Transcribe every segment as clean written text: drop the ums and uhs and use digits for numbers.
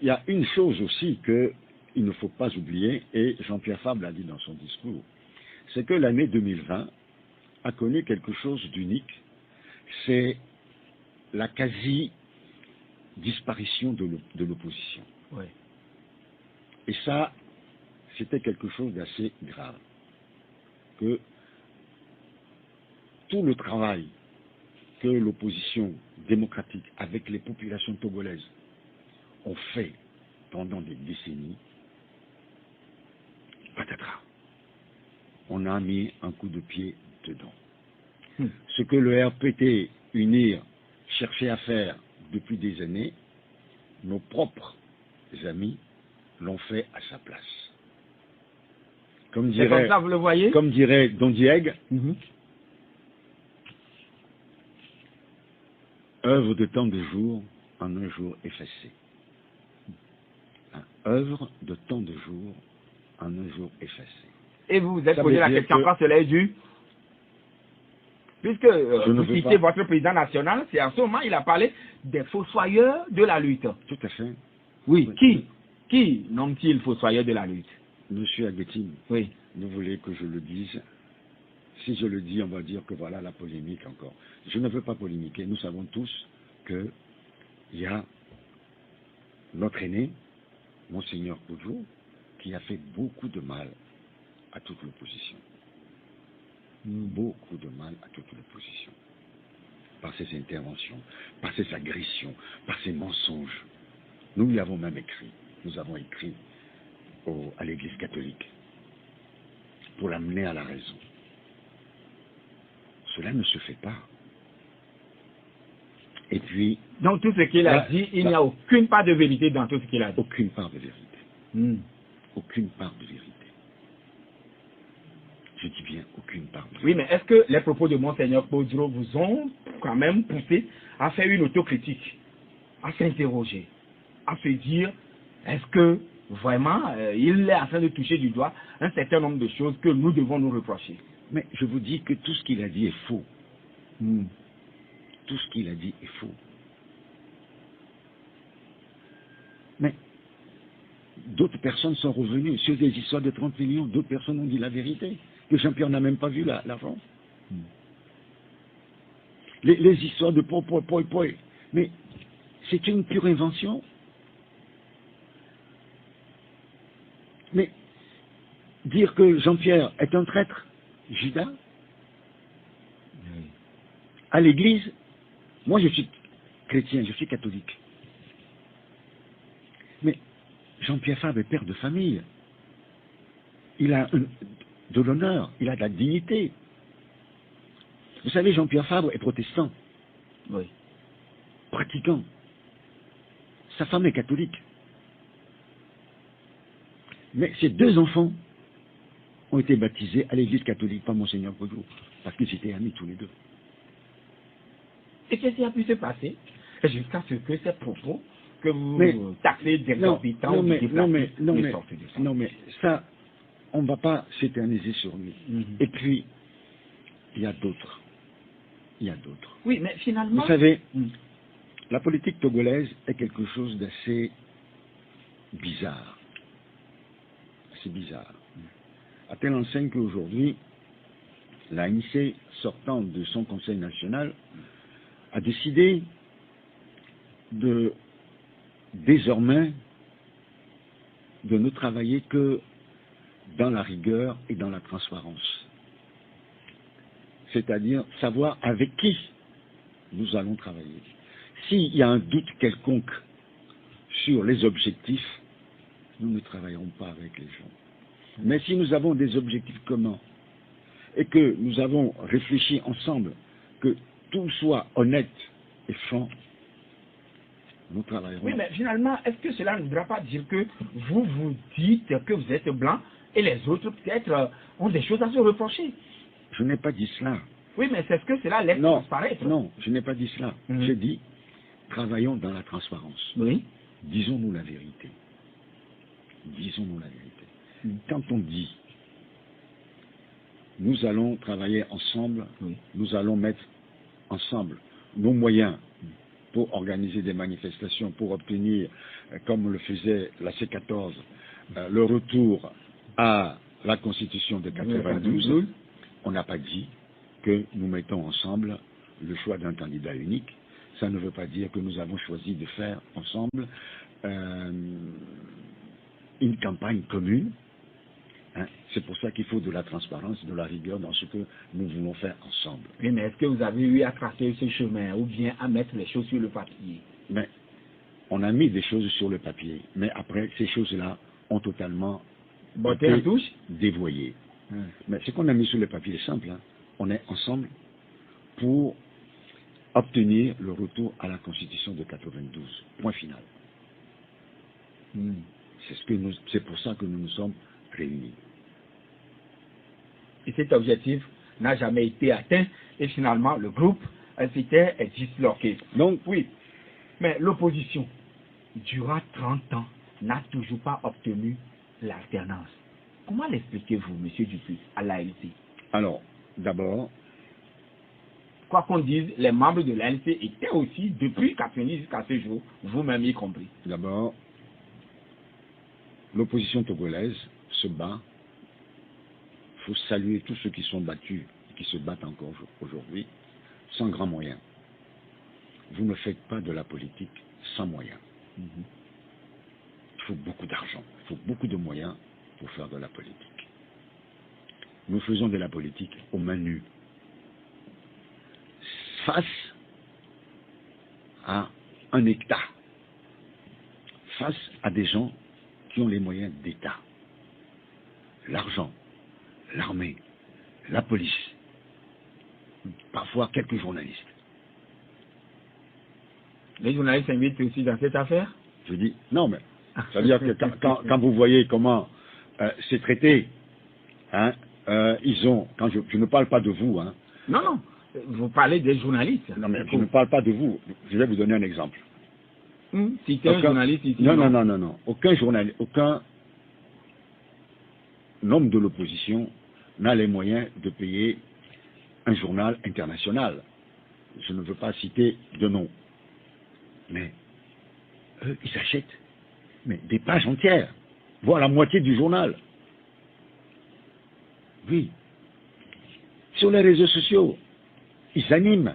il y a une chose aussi qu'il ne faut pas oublier, et Jean-Pierre Fabre l'a dit dans son discours, c'est que l'année 2020 a connu quelque chose d'unique, c'est la quasi-disparition de l'opposition. Oui. Et ça, c'était quelque chose d'assez grave. Que tout le travail que l'opposition démocratique avec les populations togolaises ont fait pendant des décennies, patatras, on a mis un coup de pied dedans. Ce que le RPT UNIR cherchait à faire depuis des années, nos propres amis l'ont fait à sa place. Comme comme ça, vous le voyez? Comme dirait Don Diègue, œuvre de tant de jours en un jour effacé. Œuvre de tant de jours en un jour effacé. Et vous vous êtes posé la question quand cela est dû? Puisque vous citez votre président national, c'est en ce moment il a parlé des fossoyeurs de la lutte. Tout à fait. Oui, qui nomme-t-il fossoyeurs de la lutte? Monsieur Aguetine, oui. Vous voulez que je le dise? Si je le dis, on va dire que voilà la polémique encore. Je ne veux pas polémiquer. Nous savons tous qu'il y a notre aîné, Monseigneur Koudjou, qui a fait beaucoup de mal à toute l'opposition. Beaucoup de mal à toute l'opposition. Par ses interventions, par ses agressions, par ses mensonges. Nous lui avons même écrit. Nous avons écrit à l'Église catholique pour l'amener à la raison. Cela ne se fait pas. Et puis... Donc tout ce qu'il a dit, il n'y a aucune part de vérité dans tout ce qu'il a dit. Aucune part de vérité. Aucune part de vérité. Je dis bien aucune part de vérité. Oui, mais est-ce que les propos de Monseigneur Koudjou vous ont quand même poussé à faire une autocritique, à s'interroger, à se dire, est-ce que vraiment il est en train de toucher du doigt un certain nombre de choses que nous devons nous reprocher? Mais je vous dis que tout ce qu'il a dit est faux. Tout ce qu'il a dit est faux. Mais d'autres personnes sont revenues sur des histoires de 30 millions. D'autres personnes ont dit la vérité. Que Jean-Pierre n'a même pas vu l'argent. Les histoires de poi. Mais c'est une pure invention. Mais dire que Jean-Pierre est un traître, Judas, à l'église, moi je suis chrétien, je suis catholique. Mais Jean-Pierre Fabre est père de famille. Il a de l'honneur, il a de la dignité. Vous savez, Jean-Pierre Fabre est protestant. Oui. Pratiquant. Sa femme est catholique. Mais ses deux enfants ont été baptisés à l'église catholique par Monseigneur Koudjou, parce qu'ils étaient amis tous les deux. Et qu'est-ce qui a pu se passer jusqu'à ce que ces propos que vous taxez d'exorbitants non, mais ça, on ne va pas s'éterniser sur lui. Et puis, il y a d'autres. Oui, mais finalement... Vous savez, la politique togolaise est quelque chose d'assez bizarre. C'est bizarre. À telle enseigne qu'aujourd'hui, l'ANC, sortant de son conseil national, a décidé désormais de ne travailler que dans la rigueur et dans la transparence. C'est-à-dire savoir avec qui nous allons travailler. S'il y a un doute quelconque sur les objectifs, nous ne travaillerons pas avec les gens. Mais si nous avons des objectifs communs et que nous avons réfléchi ensemble que tout soit honnête et franc, nous travaillerons. Oui, mais finalement, est-ce que cela ne voudra pas dire que vous vous dites que vous êtes blanc et les autres peut-être ont des choses à se reprocher? Je n'ai pas dit cela. Oui, mais c'est ce que cela laisse transparaître. Non, je n'ai pas dit cela. J'ai dit, travaillons dans la transparence. Oui. Disons-nous la vérité. Disons-nous la vérité. Quand on dit, nous allons travailler ensemble, nous allons mettre ensemble nos moyens pour organiser des manifestations, pour obtenir, comme le faisait la C14, le retour à la Constitution de 92, on n'a pas dit que nous mettons ensemble le choix d'un candidat unique. Ça ne veut pas dire que nous avons choisi de faire ensemble une campagne commune. Hein. C'est pour ça qu'il faut de la transparence, de la rigueur dans ce que nous voulons faire ensemble. Oui, mais est-ce que vous avez eu à tracer ce chemin ou bien à mettre les choses sur le papier? Mais on a mis des choses sur le papier, mais après, ces choses-là ont totalement été dévoyées. Mais ce qu'on a mis sur le papier est simple. Hein. On est ensemble pour obtenir le retour à la Constitution de 92. Point final. C'est pour ça que nous nous sommes réunis. Et cet objectif n'a jamais été atteint et finalement le groupe s'était disloqué. Donc, oui, mais l'opposition, durant 30 ans, n'a toujours pas obtenu l'alternance. Comment l'expliquez-vous, M. Dupuis, à l'ANC? Alors, d'abord, quoi qu'on dise, les membres de l'ANC étaient aussi, depuis 90 jusqu'à ce jour, vous-même y compris. D'abord, l'opposition togolaise se bat. Il faut saluer tous ceux qui sont battus, qui se battent encore aujourd'hui, sans grands moyens. Vous ne faites pas de la politique sans moyens. Il faut beaucoup d'argent, il faut beaucoup de moyens pour faire de la politique. Nous faisons de la politique aux mains nues, face à un État, face à des gens qui ont les moyens d'État, l'argent, l'armée, la police, parfois quelques journalistes. Les journalistes s'invitent aussi dans cette affaire? Je dis, non, mais ça veut dire que quand vous voyez comment c'est traité, hein, ils ont, quand je ne parle pas de vous, hein. Non, non, vous parlez des journalistes. Non, mais je ne parle pas de vous, je vais vous donner un exemple. Si tu es un journaliste ici. Non. Aucun journaliste, aucun homme de l'opposition n'a les moyens de payer un journal international. Je ne veux pas citer de nom. Mais eux, ils achètent des pages entières, voire la moitié du journal. Oui. Sur les réseaux sociaux, ils animent.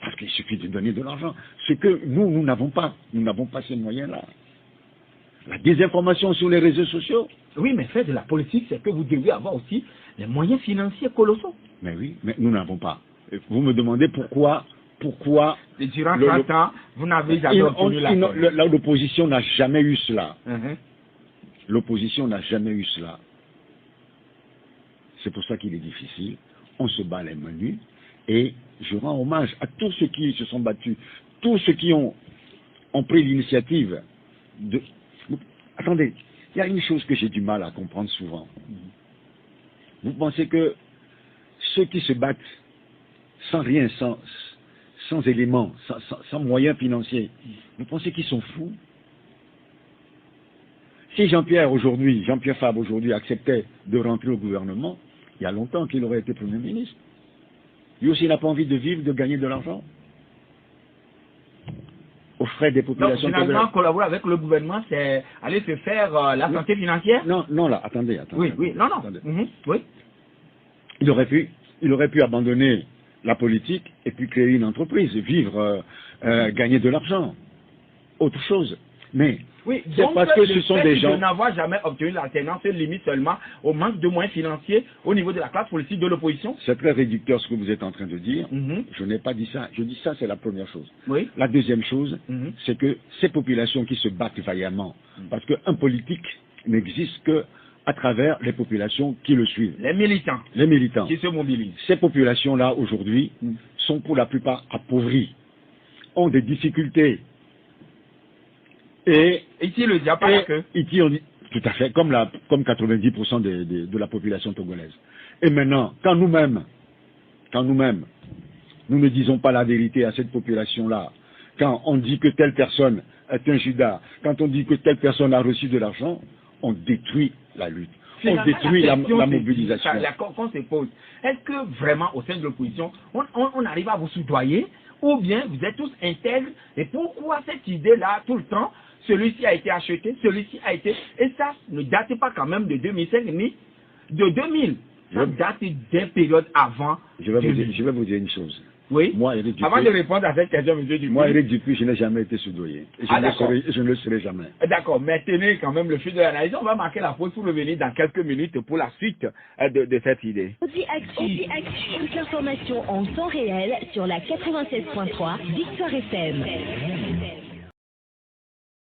Parce qu'il suffit de donner de l'argent. Ce que nous n'avons pas. Nous n'avons pas ces moyens-là. La désinformation sur les réseaux sociaux. Oui, mais faire de la politique, c'est que vous devez avoir aussi les moyens financiers colossaux. Mais oui, mais nous n'avons pas. Vous me demandez pourquoi durant 30 ans, vous n'avez jamais obtenu la l'opposition n'a jamais eu cela. L'opposition n'a jamais eu cela. C'est pour ça qu'il est difficile. On se bat les mains nues. Et je rends hommage à tous ceux qui se sont battus, tous ceux qui ont pris l'initiative de... Attendez, il y a une chose que j'ai du mal à comprendre souvent. Vous pensez que ceux qui se battent sans rien, sans éléments, sans moyens financiers, vous pensez qu'ils sont fous? Si Jean-Pierre Fabre aujourd'hui acceptait de rentrer au gouvernement, il y a longtemps qu'il aurait été Premier ministre. Lui aussi, il n'a pas envie de vivre, de gagner de l'argent. Aux frais des populations. Donc, finalement, collaborer avec le gouvernement, c'est aller se faire la santé financière? Non, là, attendez. Oui, non. Oui. Il aurait pu abandonner la politique et puis créer une entreprise, vivre, gagner de l'argent. Autre chose. Mais oui, c'est parce que ce sont des gens... de n'avoir jamais obtenu l'alternance se limite seulement au manque de moyens financiers au niveau de la classe politique de l'opposition? C'est très réducteur ce que vous êtes en train de dire. Je n'ai pas dit ça. Je dis ça, c'est la première chose. Oui. La deuxième chose, c'est que ces populations qui se battent vaillamment, parce qu'un politique n'existe que à travers les populations qui le suivent. Les militants. Qui se mobilisent. Ces populations-là, aujourd'hui, sont pour la plupart appauvries, ont des difficultés. Et ici, le diable pas que. Ici, on dit, tout à fait, comme 90% de la population togolaise. Et maintenant, quand nous-mêmes, nous ne disons pas la vérité à cette population-là, quand on dit que telle personne est un Judas, quand on dit que telle personne a reçu de l'argent, on détruit la lutte. On détruit la mobilisation. Qu'on se pose, est-ce que vraiment, au sein de l'opposition, on arrive à vous soudoyer ou bien vous êtes tous intègres. Et pourquoi cette idée-là, tout le temps, celui-ci a été acheté, celui-ci a été... Et ça ne date pas quand même de 2005 ni de 2000. Ça date des périodes avant. Je vais vous dire une chose. Oui. Moi, Éric Dupuis, avant de répondre à cette question, M. Dupuis. Moi, Éric Dupuis, je n'ai jamais été soudoyé. Et je ne le serai jamais. D'accord. Maintenez quand même le fil de l'analyse. On va marquer la pause pour revenir dans quelques minutes pour la suite de cette idée. Audi Actu. Toute l'information en temps réel sur la 96.3 Victoire FM.